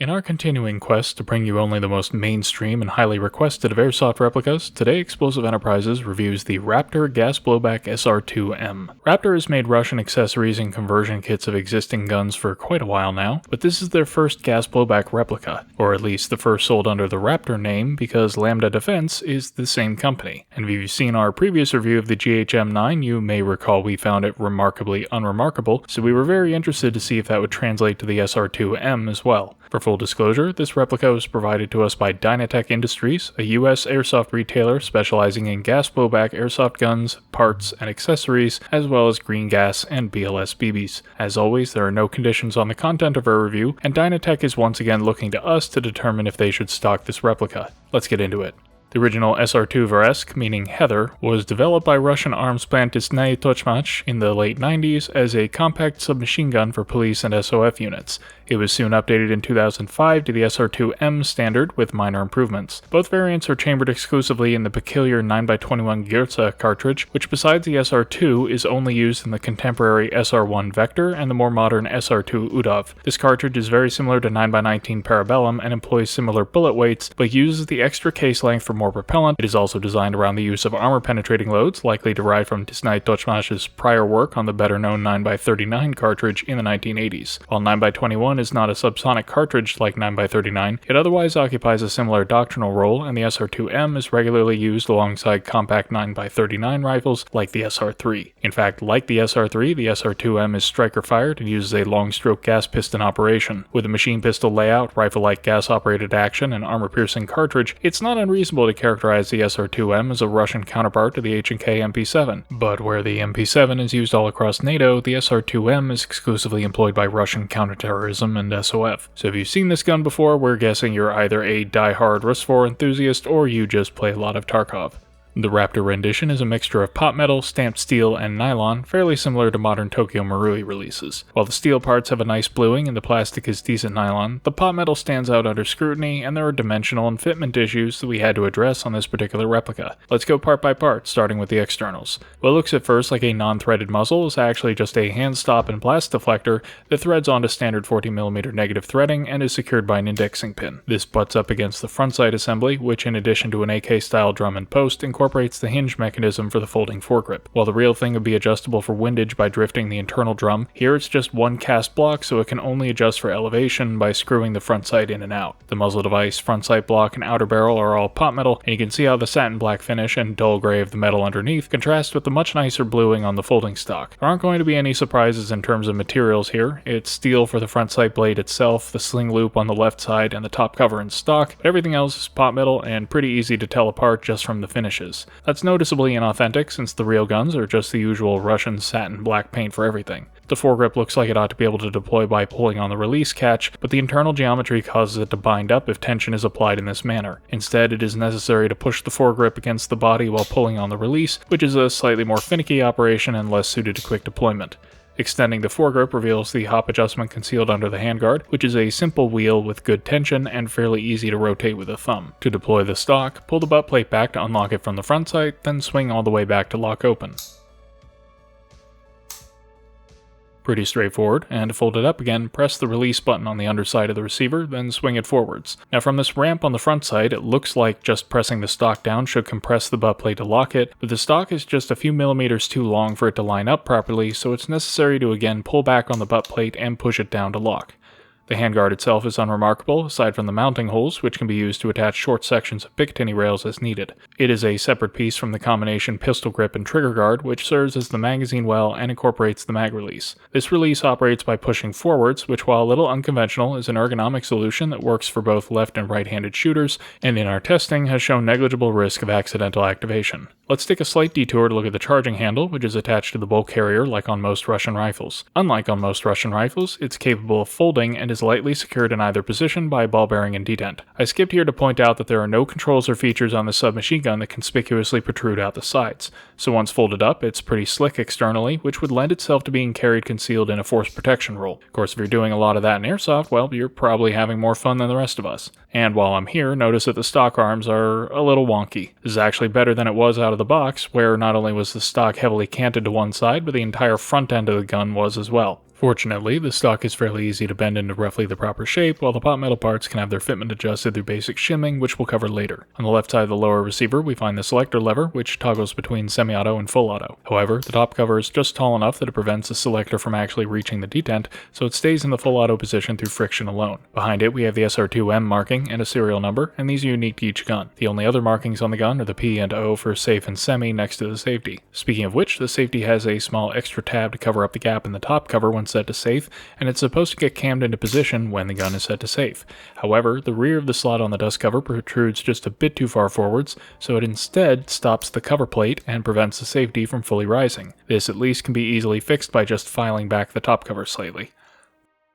In our continuing quest to bring you only the most mainstream and highly requested of airsoft replicas, today Explosive Enterprises reviews the Raptor gas blowback SR-2M. Raptor has made Russian accessories and conversion kits of existing guns for quite a while now, but this is their first gas blowback replica, or at least the first sold under the Raptor name because Lambda Defense is the same company. And if you've seen our previous review of the GHM-9, you may recall we found it remarkably unremarkable, so we were very interested to see if that would translate to the SR-2M as well. For full disclosure, this replica was provided to us by Dynatech Industries, a US airsoft retailer specializing in gas blowback airsoft guns, parts, and accessories, as well as green gas and BLS BBs. As always, there are no conditions on the content of our review, and Dynatech is once again looking to us to determine if they should stock this replica. Let's get into it. The original SR-2 Veresk, meaning Heather, was developed by Russian arms plant Disney Tochmach in the late 90s as a compact submachine gun for police and SOF units. It was soon updated in 2005 to the SR-2M standard with minor improvements. Both variants are chambered exclusively in the peculiar 9x21 Gürze cartridge, which besides the SR-2 is only used in the contemporary SR-1 Vector and the more modern SR-2 Udov. This cartridge is very similar to 9x19 Parabellum and employs similar bullet weights, but uses the extra case length for more propellant. It is also designed around the use of armor-penetrating loads, likely derived from Disney Tochmach's prior work on the better-known 9x39 cartridge in the 1980s. While 9x21 is not a subsonic cartridge like 9x39, it otherwise occupies a similar doctrinal role, and the SR-2M is regularly used alongside compact 9x39 rifles like the SR-3. In fact, like the SR-3, the SR-2M is striker-fired and uses a long-stroke gas piston operation. With a machine pistol layout, rifle-like gas-operated action, and armor-piercing cartridge, it's not unreasonable to characterize the SR-2M as a Russian counterpart to the H&K MP7. But where the MP7 is used all across NATO, the SR-2M is exclusively employed by Russian counterterrorism and SOF. So if you've seen this gun before, we're guessing you're either a die-hard Rusfor enthusiast or you just play a lot of Tarkov. The Raptor rendition is a mixture of pot metal, stamped steel, and nylon, fairly similar to modern Tokyo Marui releases. While the steel parts have a nice bluing and the plastic is decent nylon, the pot metal stands out under scrutiny, and there are dimensional and fitment issues that we had to address on this particular replica. Let's go part by part, starting with the externals. What looks at first like a non-threaded muzzle is actually just a hand stop and blast deflector that threads onto standard 40mm negative threading and is secured by an indexing pin. This butts up against the front sight assembly, which in addition to an AK-style drum and post, incorporates the hinge mechanism for the folding foregrip. While the real thing would be adjustable for windage by drifting the internal drum, here it's just one cast block so it can only adjust for elevation by screwing the front sight in and out. The muzzle device, front sight block, and outer barrel are all pot metal, and you can see how the satin black finish and dull gray of the metal underneath contrast with the much nicer bluing on the folding stock. There aren't going to be any surprises in terms of materials here. It's steel for the front sight blade itself, the sling loop on the left side, and the top cover in stock, but everything else is pot metal and pretty easy to tell apart just from the finishes. That's noticeably inauthentic since the real guns are just the usual Russian satin black paint for everything. The foregrip looks like it ought to be able to deploy by pulling on the release catch, but the internal geometry causes it to bind up if tension is applied in this manner. Instead, it is necessary to push the foregrip against the body while pulling on the release, which is a slightly more finicky operation and less suited to quick deployment. Extending the foregrip reveals the hop adjustment concealed under the handguard, which is a simple wheel with good tension and fairly easy to rotate with a thumb. To deploy the stock, pull the butt plate back to unlock it from the front sight, then swing all the way back to lock open. Pretty straightforward, and to fold it up again, press the release button on the underside of the receiver, then swing it forwards. Now from this ramp on the front side, it looks like just pressing the stock down should compress the butt plate to lock it, but the stock is just a few millimeters too long for it to line up properly, so it's necessary to again pull back on the butt plate and push it down to lock. The handguard itself is unremarkable, aside from the mounting holes, which can be used to attach short sections of Picatinny rails as needed. It is a separate piece from the combination pistol grip and trigger guard, which serves as the magazine well and incorporates the mag release. This release operates by pushing forwards, which while a little unconventional, is an ergonomic solution that works for both left and right-handed shooters, and in our testing has shown negligible risk of accidental activation. Let's take a slight detour to look at the charging handle, which is attached to the bolt carrier like on most Russian rifles. Unlike on most Russian rifles, it's capable of folding and is lightly secured in either position by a ball bearing and detent. I skipped here to point out that there are no controls or features on the submachine gun that conspicuously protrude out the sides, so once folded up, it's pretty slick externally, which would lend itself to being carried concealed in a force protection roll. Of course, if you're doing a lot of that in airsoft, well, you're probably having more fun than the rest of us. And while I'm here, notice that the stock arms are a little wonky. This is actually better than it was out of the box, where not only was the stock heavily canted to one side, but the entire front end of the gun was as well. Fortunately, the stock is fairly easy to bend into roughly the proper shape, while the pot metal parts can have their fitment adjusted through basic shimming, which we'll cover later. On the left side of the lower receiver, we find the selector lever, which toggles between semi-auto and full auto. However, the top cover is just tall enough that it prevents the selector from actually reaching the detent, so it stays in the full auto position through friction alone. Behind it, we have the SR-2M marking and a serial number, and these are unique to each gun. The only other markings on the gun are the P and O for safe and semi next to the safety. Speaking of which, the safety has a small extra tab to cover up the gap in the top cover when set to safe, and it's supposed to get cammed into position when the gun is set to safe. However, the rear of the slot on the dust cover protrudes just a bit too far forwards, so it instead stops the cover plate and prevents the safety from fully rising. This at least can be easily fixed by just filing back the top cover slightly.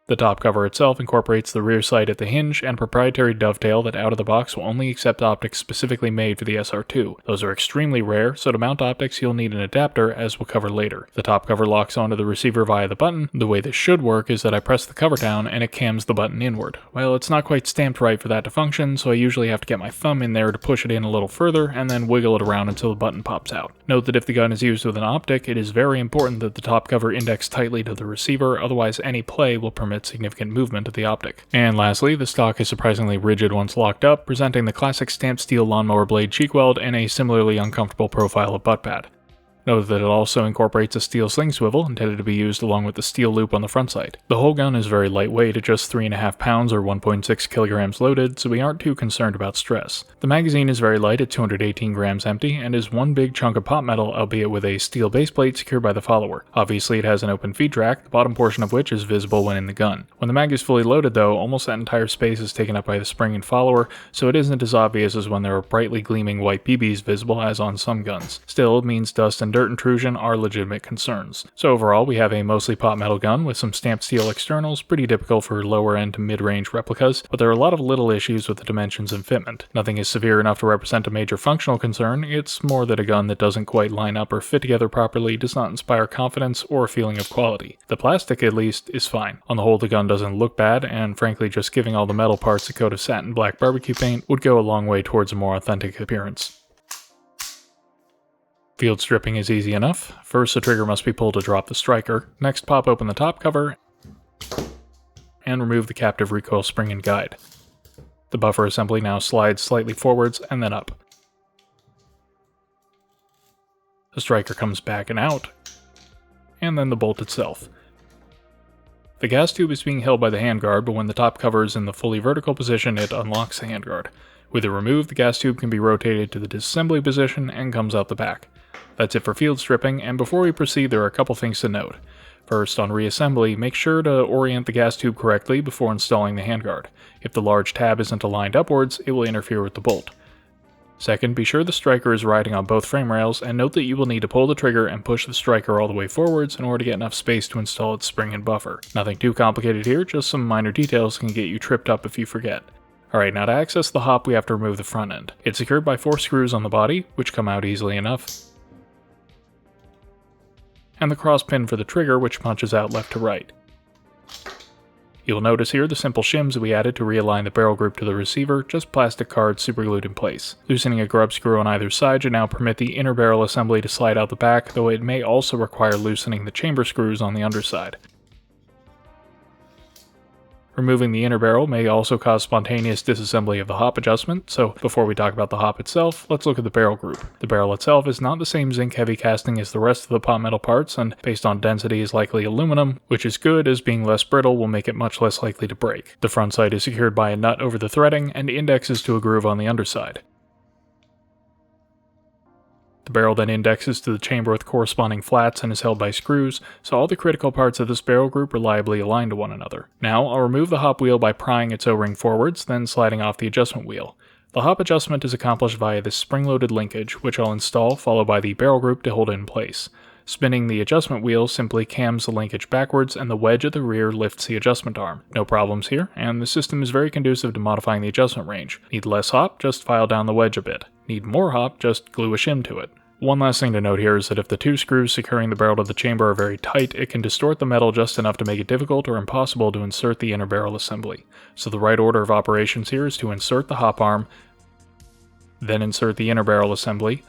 The top cover itself incorporates the rear sight at the hinge and proprietary dovetail that out of the box will only accept optics specifically made for the SR2. Those are extremely rare, so to mount optics you'll need an adapter, as we'll cover later. The top cover locks onto the receiver via the button. The way this should work is that I press the cover down and it cams the button inward. Well, it's not quite stamped right for that to function, so I usually have to get my thumb in there to push it in a little further and then wiggle it around until the button pops out. Note that if the gun is used with an optic, it is very important that the top cover index tightly to the receiver, otherwise any play will permit significant movement of the optic. And lastly, the stock is surprisingly rigid once locked up, presenting the classic stamped steel lawnmower blade cheek weld and a similarly uncomfortable profile of butt pad. Note that it also incorporates a steel sling swivel intended to be used along with the steel loop on the front sight. The whole gun is very lightweight at just 3.5 pounds or 1.6 kilograms loaded, so we aren't too concerned about stress. The magazine is very light at 218 grams empty and is one big chunk of pot metal, albeit with a steel base plate secured by the follower. Obviously it has an open feed track, the bottom portion of which is visible when in the gun. When the mag is fully loaded though, almost that entire space is taken up by the spring and follower, so it isn't as obvious as when there are brightly gleaming white BBs visible as on some guns. Still, it means dust and dirt intrusion are legitimate concerns. So overall, we have a mostly pot metal gun with some stamped steel externals, pretty typical for lower end to mid-range replicas, but there are a lot of little issues with the dimensions and fitment. Nothing is severe enough to represent a major functional concern, it's more that a gun that doesn't quite line up or fit together properly does not inspire confidence or a feeling of quality. The plastic, at least, is fine. On the whole, the gun doesn't look bad, and frankly just giving all the metal parts a coat of satin black barbecue paint would go a long way towards a more authentic appearance. Field stripping is easy enough. First, the trigger must be pulled to drop the striker. Next, pop open the top cover and remove the captive recoil spring and guide. The buffer assembly now slides slightly forwards and then up. The striker comes back and out, and then the bolt itself. The gas tube is being held by the handguard, but when the top cover is in the fully vertical position, it unlocks the handguard. With it removed, the gas tube can be rotated to the disassembly position and comes out the back. That's it for field stripping, and before we proceed there are a couple things to note. First, on reassembly, make sure to orient the gas tube correctly before installing the handguard. If the large tab isn't aligned upwards, it will interfere with the bolt. Second, be sure the striker is riding on both frame rails, and note that you will need to pull the trigger and push the striker all the way forwards in order to get enough space to install its spring and buffer. Nothing too complicated here, just some minor details can get you tripped up if you forget. Alright, now to access the hop we have to remove the front end. It's secured by 4 screws on the body, which come out easily enough, and the cross pin for the trigger, which punches out left to right. You'll notice here the simple shims we added to realign the barrel group to the receiver, just plastic cards superglued in place. Loosening a grub screw on either side should now permit the inner barrel assembly to slide out the back, though it may also require loosening the chamber screws on the underside. Removing the inner barrel may also cause spontaneous disassembly of the hop adjustment, so before we talk about the hop itself, let's look at the barrel group. The barrel itself is not the same zinc heavy casting as the rest of the pot metal parts, and based on density is likely aluminum, which is good as being less brittle will make it much less likely to break. The front sight is secured by a nut over the threading and indexes to a groove on the underside. The barrel then indexes to the chamber with corresponding flats and is held by screws, so all the critical parts of this barrel group reliably align to one another. Now, I'll remove the hop wheel by prying its O-ring forwards, then sliding off the adjustment wheel. The hop adjustment is accomplished via this spring-loaded linkage, which I'll install, followed by the barrel group to hold it in place. Spinning the adjustment wheel simply cams the linkage backwards, and the wedge at the rear lifts the adjustment arm. No problems here, and the system is very conducive to modifying the adjustment range. Need less hop? Just file down the wedge a bit. Need more hop? Just glue a shim to it. One last thing to note here is that if the 2 screws securing the barrel to the chamber are very tight, it can distort the metal just enough to make it difficult or impossible to insert the inner barrel assembly. So the right order of operations here is to insert the hop arm, then insert the inner barrel assembly,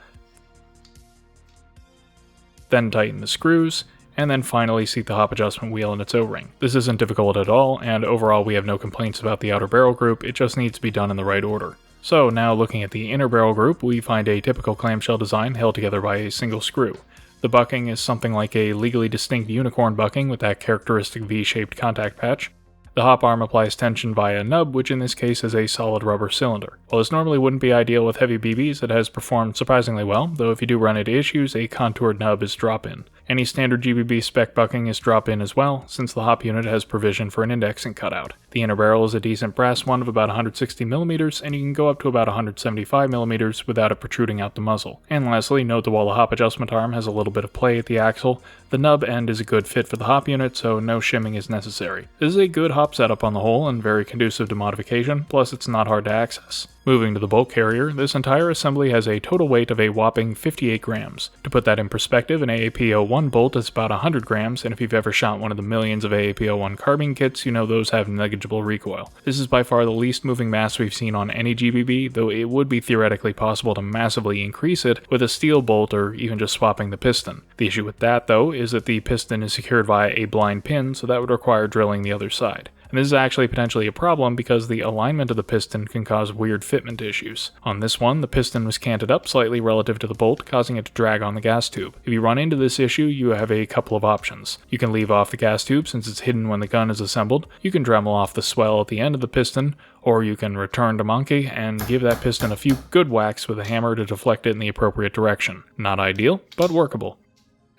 then tighten the screws, and then finally seat the hop adjustment wheel in its O-ring. This isn't difficult at all, and overall we have no complaints about the outer barrel group, it just needs to be done in the right order. So now looking at the inner barrel group, we find a typical clamshell design held together by a single screw. The bucking is something like a legally distinct unicorn bucking with that characteristic V-shaped contact patch. The hop arm applies tension via a nub, which in this case is a solid rubber cylinder. While this normally wouldn't be ideal with heavy BBs, it has performed surprisingly well, though if you do run into issues, a contoured nub is drop-in. Any standard GBB spec bucking is drop-in as well, since the hop unit has provision for an indexing cutout. The inner barrel is a decent brass one of about 160mm, and you can go up to about 175mm without it protruding out the muzzle. And lastly, note that while the hop adjustment arm has a little bit of play at the axle, the nub end is a good fit for the hop unit, so no shimming is necessary. This is a good hop setup on the whole, and very conducive to modification, plus it's not hard to access. Moving to the bolt carrier, this entire assembly has a total weight of a whopping 58 grams. To put that in perspective, an AAP01 bolt is about 100 grams, and if you've ever shot one of the millions of AAP01 carbine kits, you know those have negligible recoil. This is by far the least moving mass we've seen on any GBB, though it would be theoretically possible to massively increase it with a steel bolt or even just swapping the piston. The issue with that, though, is that the piston is secured via a blind pin, so that would require drilling the other side. And this is actually potentially a problem because the alignment of the piston can cause weird fitment issues. On this one, the piston was canted up slightly relative to the bolt, causing it to drag on the gas tube. If you run into this issue, you have a couple of options. You can leave off the gas tube since it's hidden when the gun is assembled, you can Dremel off the swell at the end of the piston, or you can return to monkey and give that piston a few good whacks with a hammer to deflect it in the appropriate direction. Not ideal, but workable.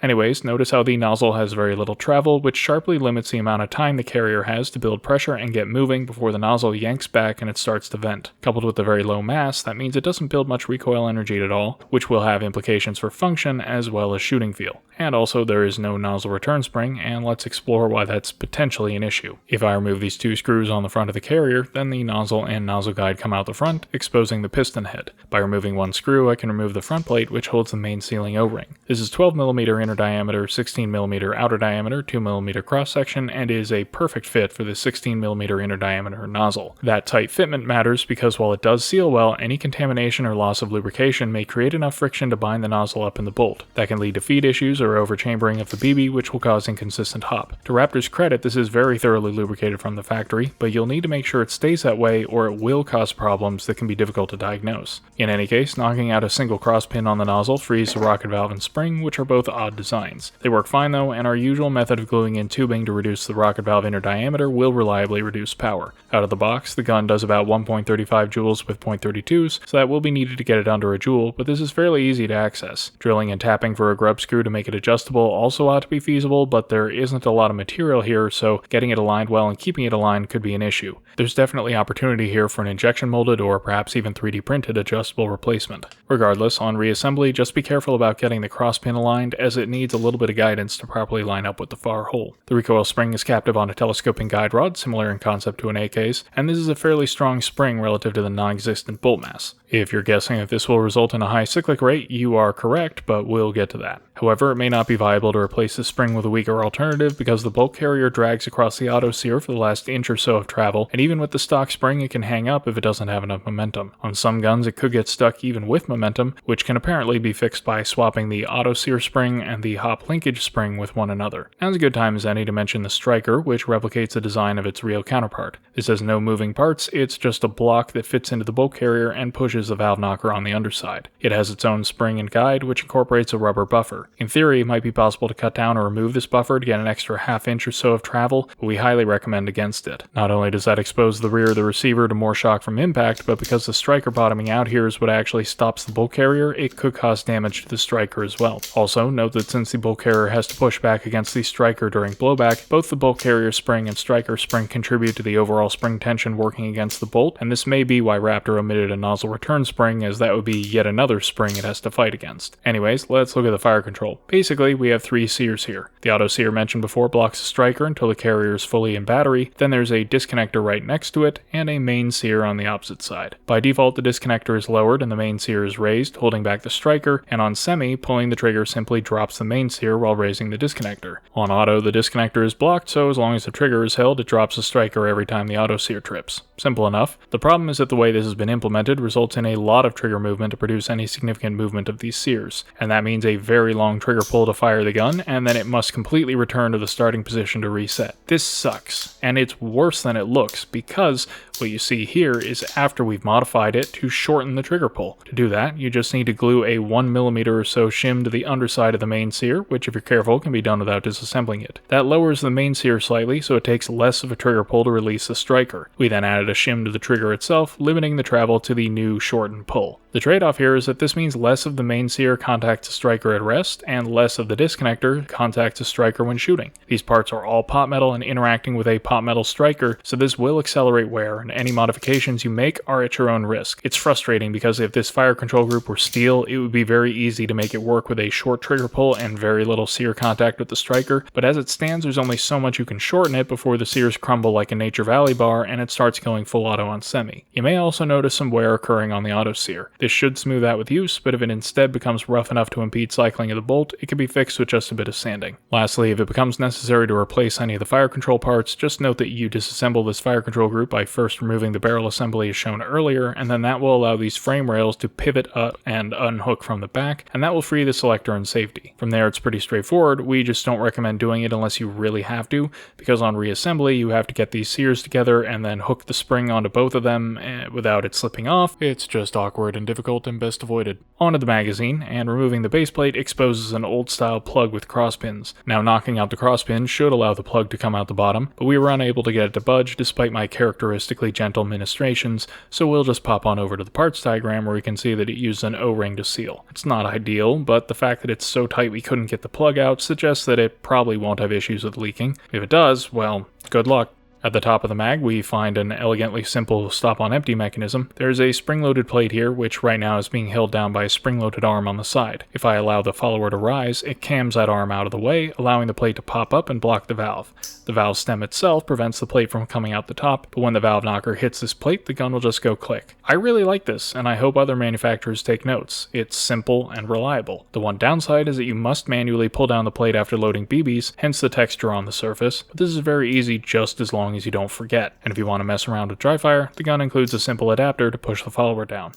Anyways, notice how the nozzle has very little travel, which sharply limits the amount of time the carrier has to build pressure and get moving before the nozzle yanks back and it starts to vent. Coupled with the very low mass, that means it doesn't build much recoil energy at all, which will have implications for function as well as shooting feel. And also there is no nozzle return spring, and let's explore why that's potentially an issue. If I remove these two screws on the front of the carrier, then the nozzle and nozzle guide come out the front, exposing the piston head. By removing one screw, I can remove the front plate, which holds the main sealing O-ring. This is 12mm inner diameter, 16mm outer diameter, 2mm cross section, and is a perfect fit for the 16mm inner diameter nozzle. That tight fitment matters because while it does seal well, any contamination or loss of lubrication may create enough friction to bind the nozzle up in the bolt. That can lead to feed issues or overchambering of the BB, which will cause inconsistent hop. To Raptor's credit, this is very thoroughly lubricated from the factory, but you'll need to make sure it stays that way or it will cause problems that can be difficult to diagnose. In any case, knocking out a single cross pin on the nozzle frees the rocket valve and spring, which are both odd designs. They work fine though, and our usual method of gluing in tubing to reduce the rocket valve inner diameter will reliably reduce power. Out of the box, the gun does about 1.35 joules with .32s, so that will be needed to get it under a joule, but this is fairly easy to access. Drilling and tapping for a grub screw to make it adjustable also ought to be feasible, but there isn't a lot of material here, so getting it aligned well and keeping it aligned could be an issue. There's definitely opportunity here for an injection molded or perhaps even 3D printed adjustable replacement. Regardless, on reassembly, just be careful about getting the cross pin aligned, as it needs a little bit of guidance to properly line up with the far hole. The recoil spring is captive on a telescoping guide rod, similar in concept to an AK's, and this is a fairly strong spring relative to the non-existent bolt mass. If you're guessing that this will result in a high cyclic rate, you are correct, but we'll get to that. However, it may not be viable to replace the spring with a weaker alternative because the bolt carrier drags across the auto sear for the last inch or so of travel, and even with the stock spring it can hang up if it doesn't have enough momentum. On some guns it could get stuck even with momentum, which can apparently be fixed by swapping the auto sear spring and the hop linkage spring with one another. Now's a good time as any to mention the striker, which replicates the design of its real counterpart. This has no moving parts, it's just a block that fits into the bolt carrier and pushes the valve knocker on the underside. It has its own spring and guide, which incorporates a rubber buffer. In theory, it might be possible to cut down or remove this buffer to get an extra half inch or so of travel, but we highly recommend against it. Not only does that expose the rear of the receiver to more shock from impact, but because the striker bottoming out here is what actually stops the bolt carrier, it could cause damage to the striker as well. Also, note that since the bolt carrier has to push back against the striker during blowback, both the bolt carrier spring and striker spring contribute to the overall spring tension working against the bolt, and this may be why Raptor omitted a nozzle return spring, as that would be yet another spring it has to fight against. Anyways, let's look at the fire control. Basically, we have three sears here. The auto sear mentioned before blocks the striker until the carrier is fully in battery, then there's a disconnector right next to it, and a main sear on the opposite side. By default, the disconnector is lowered and the main sear is raised, holding back the striker, and on semi, pulling the trigger simply drops the main sear while raising the disconnector. On auto, the disconnector is blocked, so as long as the trigger is held, it drops the striker every time the auto sear trips. Simple enough. The problem is that the way this has been implemented results in a lot of trigger movement to produce any significant movement of these sears, and that means a very long trigger pull to fire the gun, and then it must completely return to the starting position to reset. This sucks, and it's worse than it looks, because what you see here is after we've modified it to shorten the trigger pull. To do that, you just need to glue a 1mm or so shim to the underside of the main sear, which if you're careful can be done without disassembling it. That lowers the main sear slightly, so it takes less of a trigger pull to release the striker. We then added a shim to the trigger itself, limiting the travel to the new shortened pull. The trade-off here is that this means less of the main sear contacts the striker at rest, and less of the disconnector contacts the striker when shooting. These parts are all pot metal and interacting with a pot metal striker, so this will accelerate wear, and any modifications you make are at your own risk. It's frustrating because if this fire control group were steel, it would be very easy to make it work with a short trigger pull and very little sear contact with the striker, but as it stands, there's only so much you can shorten it before the sears crumble like a Nature Valley bar and it starts going full auto on semi. You may also notice some wear occurring on the auto sear. This should smooth out with use, but if it instead becomes rough enough to impede cycling of the bolt, it can be fixed with just a bit of sanding. Lastly, if it becomes necessary to replace any of the fire control parts, just note that you disassemble this fire control group by first removing the barrel assembly as shown earlier, and then that will allow these frame rails to pivot up and unhook from the back, and that will free the selector and safety. From there, it's pretty straightforward. We just don't recommend doing it unless you really have to, because on reassembly, you have to get these sears together and then hook the spring onto both of them without it slipping off. It's just awkward and difficult and best avoided. Onto the magazine, and removing the base plate exposes an old style plug with cross pins. Now knocking out the cross pins should allow the plug to come out the bottom, but we were unable to get it to budge despite my characteristically gentle ministrations, so we'll just pop on over to the parts diagram where we can see that it used an O-ring to seal. It's not ideal, but the fact that it's so tight we couldn't get the plug out suggests that it probably won't have issues with leaking. If it does, well, good luck. At the top of the mag, we find an elegantly simple stop-on-empty mechanism. There's a spring-loaded plate here, which right now is being held down by a spring-loaded arm on the side. If I allow the follower to rise, it cams that arm out of the way, allowing the plate to pop up and block the valve. The valve stem itself prevents the plate from coming out the top, but when the valve knocker hits this plate, the gun will just go click. I really like this, and I hope other manufacturers take notes. It's simple and reliable. The one downside is that you must manually pull down the plate after loading BBs, hence the texture on the surface, but this is very easy just as long as you don't forget. And if you want to mess around with dry fire, the gun includes a simple adapter to push the follower down.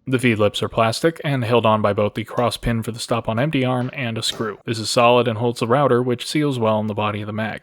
The feed lips are plastic and held on by both the cross pin for the stop-on-empty arm and a screw. This is solid and holds the router, which seals well in the body of the mag.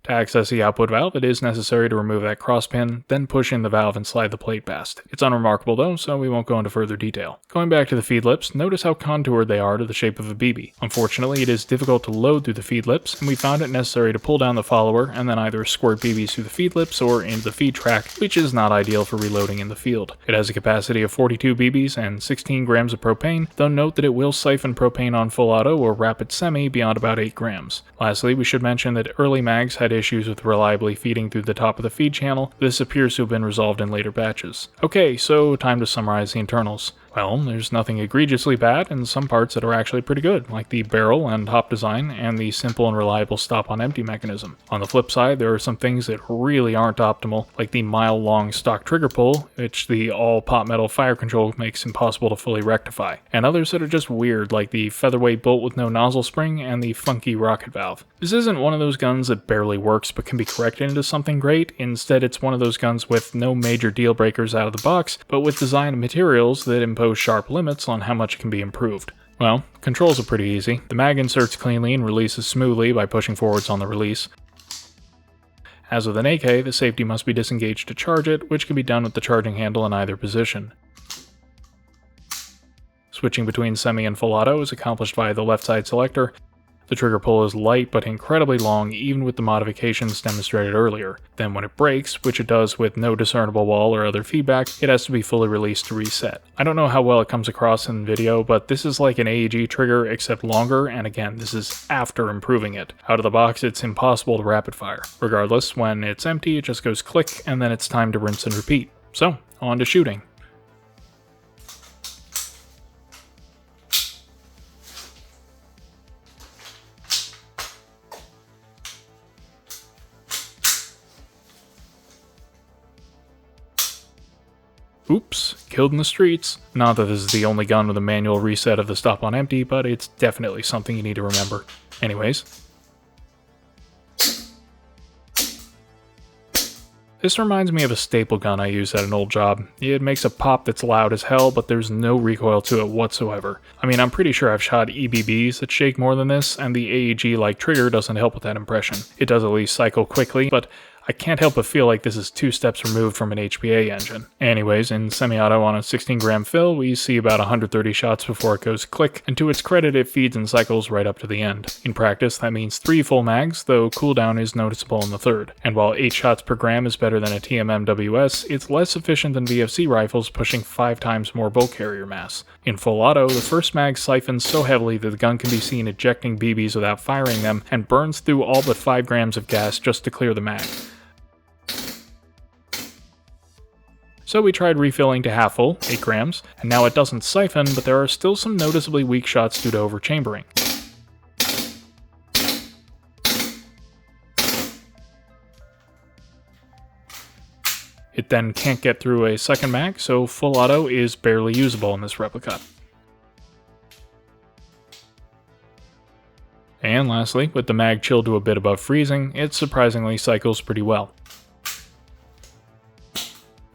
To access the output valve, it is necessary to remove that cross pin, then push in the valve and slide the plate past. It's unremarkable though, so we won't go into further detail. Going back to the feed lips, notice how contoured they are to the shape of a BB. Unfortunately, it is difficult to load through the feed lips, and we found it necessary to pull down the follower and then either squirt BBs through the feed lips or into the feed track, which is not ideal for reloading in the field. It has a capacity of 42 BBs and 16 grams of propane, though note that it will siphon propane on full auto or rapid semi beyond about 8 grams. Lastly, we should mention that early mags had issues with reliably feeding through the top of the feed channel. This appears to have been resolved in later batches. Okay, so time to summarize the internals. Well, there's nothing egregiously bad, and some parts that are actually pretty good, like the barrel and top design, and the simple and reliable stop-on-empty mechanism. On the flip side, there are some things that really aren't optimal, like the mile-long stock trigger pull, which the all-pot metal fire control makes impossible to fully rectify, and others that are just weird, like the featherweight bolt with no nozzle spring and the funky rocket valve. This isn't one of those guns that barely works but can be corrected into something great. Instead, it's one of those guns with no major deal breakers out of the box, but with design and materials that impose sharp limits on how much it can be improved. Well, controls are pretty easy. The mag inserts cleanly and releases smoothly by pushing forwards on the release. As with an AK, the safety must be disengaged to charge it, which can be done with the charging handle in either position. Switching between semi and full auto is accomplished via the left side selector. The trigger pull is light but incredibly long even with the modifications demonstrated earlier. Then when it breaks, which it does with no discernible wall or other feedback, it has to be fully released to reset. I don't know how well it comes across in the video, but this is like an AEG trigger except longer, and again, this is after improving it. Out of the box, it's impossible to rapid fire. Regardless, when it's empty, it just goes click, and then it's time to rinse and repeat. So, on to shooting. Oops, killed in the streets. Not that this is the only gun with a manual reset of the stop on empty, but it's definitely something you need to remember. Anyways. This reminds me of a staple gun I used at an old job. It makes a pop that's loud as hell, but there's no recoil to it whatsoever. I mean, I'm pretty sure I've shot EBBs that shake more than this, and the AEG-like trigger doesn't help with that impression. It does at least cycle quickly, but I can't help but feel like this is 2 steps removed from an HPA engine. Anyways, in semi-auto on a 16-gram fill, we see about 130 shots before it goes click, and to its credit it feeds and cycles right up to the end. In practice, that means 3 full mags, though cooldown is noticeable in the third. And while 8 shots per gram is better than a TMMWS, it's less efficient than VFC rifles pushing 5 times more bolt carrier mass. In full auto, the first mag siphons so heavily that the gun can be seen ejecting BBs without firing them, and burns through all but 5 grams of gas just to clear the mag. So we tried refilling to half full, 8 grams, and now it doesn't siphon, but there are still some noticeably weak shots due to overchambering. It then can't get through a second mag, so full auto is barely usable in this replica. And lastly, with the mag chilled to a bit above freezing, it surprisingly cycles pretty well.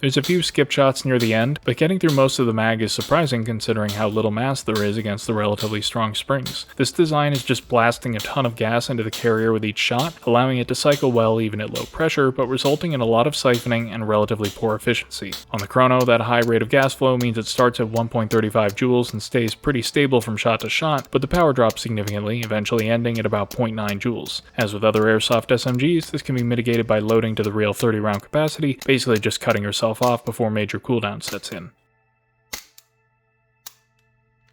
There's a few skip shots near the end, but getting through most of the mag is surprising considering how little mass there is against the relatively strong springs. This design is just blasting a ton of gas into the carrier with each shot, allowing it to cycle well even at low pressure, but resulting in a lot of siphoning and relatively poor efficiency. On the chrono, that high rate of gas flow means it starts at 1.35 joules and stays pretty stable from shot to shot, but the power drops significantly, eventually ending at about 0.9 joules. As with other airsoft SMGs, this can be mitigated by loading to the real 30-round capacity, basically just cutting yourself off before major cooldown sets in.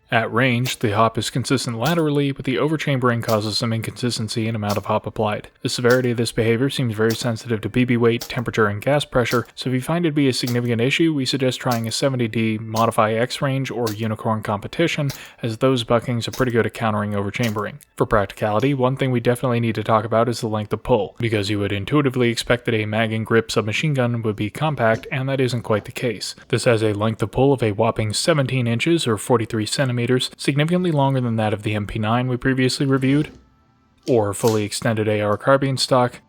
At range, the hop is consistent laterally, but the overchambering causes some inconsistency in amount of hop applied. The severity of this behavior seems very sensitive to BB weight, temperature, and gas pressure, so if you find it to be a significant issue, we suggest trying a 70D Modify X range or Unicorn Competition, as those buckings are pretty good at countering overchambering. For practicality, one thing we definitely need to talk about is the length of pull, because you would intuitively expect that a mag and grip submachine gun would be compact, and that isn't quite the case. This has a length of pull of a whopping 17 inches or 43 centimeters, significantly longer than that of the MP9 we previously reviewed, or fully extended AR carbine stock,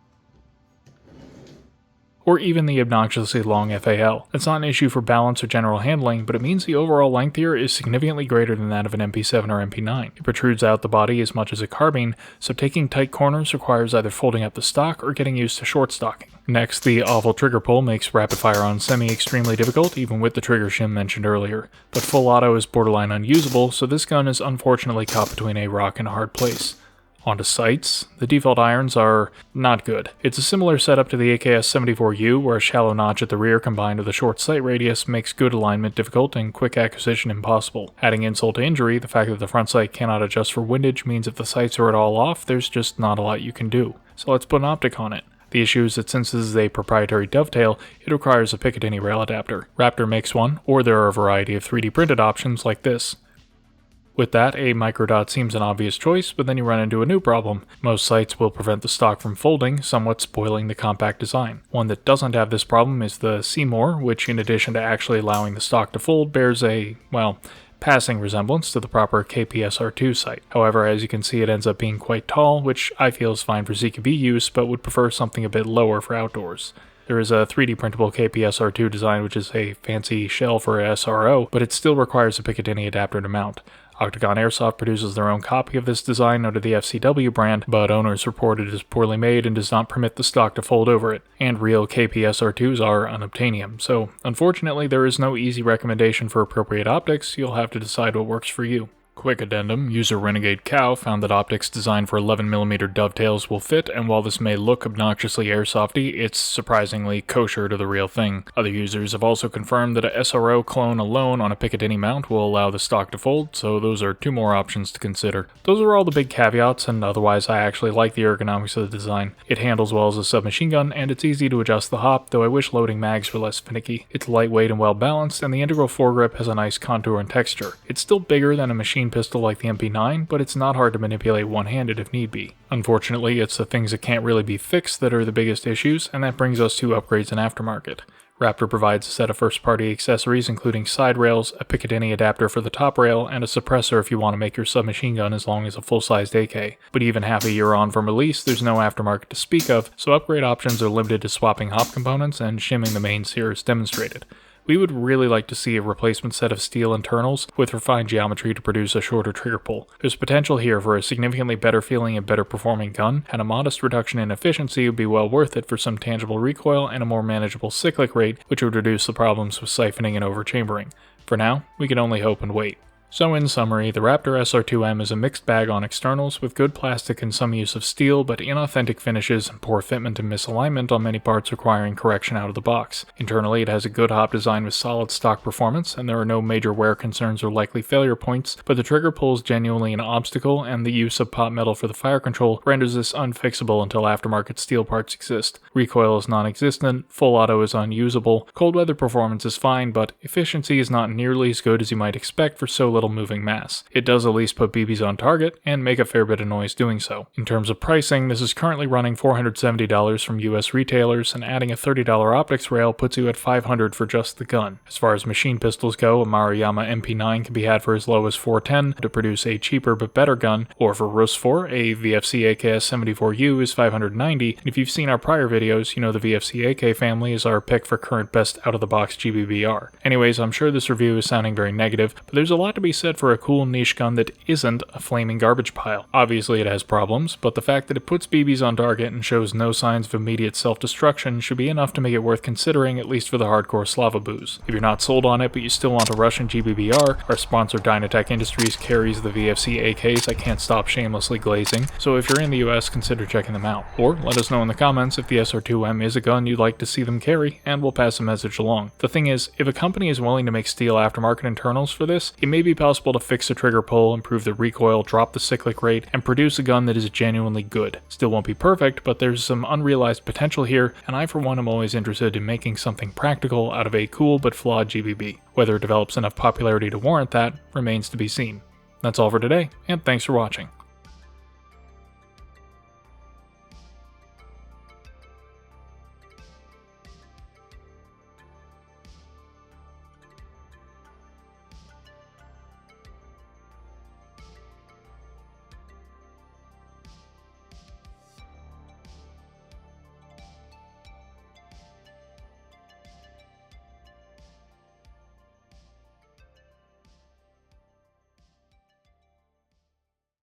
or even the obnoxiously long FAL. That's not an issue for balance or general handling, but it means the overall length here is significantly greater than that of an MP7 or MP9. It protrudes out the body as much as a carbine, so taking tight corners requires either folding up the stock or getting used to short stocking. Next, the awful trigger pull makes rapid fire on semi extremely difficult, even with the trigger shim mentioned earlier. But full auto is borderline unusable, so this gun is unfortunately caught between a rock and a hard place. Onto sights, the default irons are not good. It's a similar setup to the AKS-74U, where a shallow notch at the rear combined with a short sight radius makes good alignment difficult and quick acquisition impossible. Adding insult to injury, the fact that the front sight cannot adjust for windage means if the sights are at all off, there's just not a lot you can do. So let's put an optic on it. The issue is that since this is a proprietary dovetail, it requires a Picatinny rail adapter. Raptor makes one, or there are a variety of 3D printed options like this. With that, a microdot seems an obvious choice, but then you run into a new problem. Most sights will prevent the stock from folding, somewhat spoiling the compact design. One that doesn't have this problem is the Seymour, which in addition to actually allowing the stock to fold, bears a, well, passing resemblance to the proper KP-SR-2 sight. However, as you can see, it ends up being quite tall, which I feel is fine for ZQB use, but would prefer something a bit lower for outdoors. There is a 3D printable KP-SR-2 design, which is a fancy shell for a SRO, but it still requires a Picatinny adapter to mount. Octagon Airsoft produces their own copy of this design under the FCW brand, but owners report it is poorly made and does not permit the stock to fold over it, and real KP-SR2s are unobtainium, so unfortunately there is no easy recommendation for appropriate optics. You'll have to decide what works for you. Quick addendum, user Renegade Cow found that optics designed for 11mm dovetails will fit, and while this may look obnoxiously airsofty, it's surprisingly kosher to the real thing. Other users have also confirmed that a SRO clone alone on a Picatinny mount will allow the stock to fold, so those are 2 more options to consider. Those are all the big caveats, and otherwise I actually like the ergonomics of the design. It handles well as a submachine gun, and it's easy to adjust the hop, though I wish loading mags were less finicky. It's lightweight and well balanced, and the integral foregrip has a nice contour and texture. It's still bigger than a machine pistol like the MP9, but it's not hard to manipulate one-handed if need be. Unfortunately, it's the things that can't really be fixed that are the biggest issues, and that brings us to upgrades in Aftermarket. Raptor provides a set of first-party accessories including side rails, a Picatinny adapter for the top rail, and a suppressor if you want to make your submachine gun as long as a full-sized AK. But even half a year on from release, there's no aftermarket to speak of, so upgrade options are limited to swapping hop components and shimming the mains here as demonstrated. We would really like to see a replacement set of steel internals with refined geometry to produce a shorter trigger pull. There's potential here for a significantly better feeling and better performing gun, and a modest reduction in efficiency would be well worth it for some tangible recoil and a more manageable cyclic rate, which would reduce the problems with siphoning and overchambering. For now, we can only hope and wait. So in summary, the Raptor SR-2M is a mixed bag on externals with good plastic and some use of steel, but inauthentic finishes and poor fitment and misalignment on many parts requiring correction out of the box. Internally, it has a good hop design with solid stock performance, and there are no major wear concerns or likely failure points, but the trigger pull is genuinely an obstacle, and the use of pot metal for the fire control renders this unfixable until aftermarket steel parts exist. Recoil is non-existent, full auto is unusable, cold weather performance is fine, but efficiency is not nearly as good as you might expect for so little moving mass. It does at least put BBs on target, and make a fair bit of noise doing so. In terms of pricing, this is currently running $470 from US retailers, and adding a $30 optics rail puts you at $500 for just the gun. As far as machine pistols go, a Maruyama MP9 can be had for as low as $410 to produce a cheaper but better gun, or for RUS4, a VFC AKS-74U is $590, and if you've seen our prior videos, you know the VFC AK family is our pick for current best out-of-the-box GBBR. Anyways, I'm sure this review is sounding very negative, but there's a lot to be said for a cool niche gun that isn't a flaming garbage pile. Obviously it has problems, but the fact that it puts BBs on target and shows no signs of immediate self-destruction should be enough to make it worth considering, at least for the hardcore Slava boos. If you're not sold on it but you still want a Russian GBBR, our sponsor Dynatech Industries carries the VFC AKs I can't stop shamelessly glazing, so if you're in the US, consider checking them out. Or let us know in the comments if the SR-2M is a gun you'd like to see them carry, and we'll pass the message along. The thing is, if a company is willing to make steel aftermarket internals for this, it may be possible to fix the trigger pull, improve the recoil, drop the cyclic rate, and produce a gun that is genuinely good. Still won't be perfect, but there's some unrealized potential here, and I for one am always interested in making something practical out of a cool but flawed GBB. Whether it develops enough popularity to warrant that remains to be seen. That's all for today, and thanks for watching.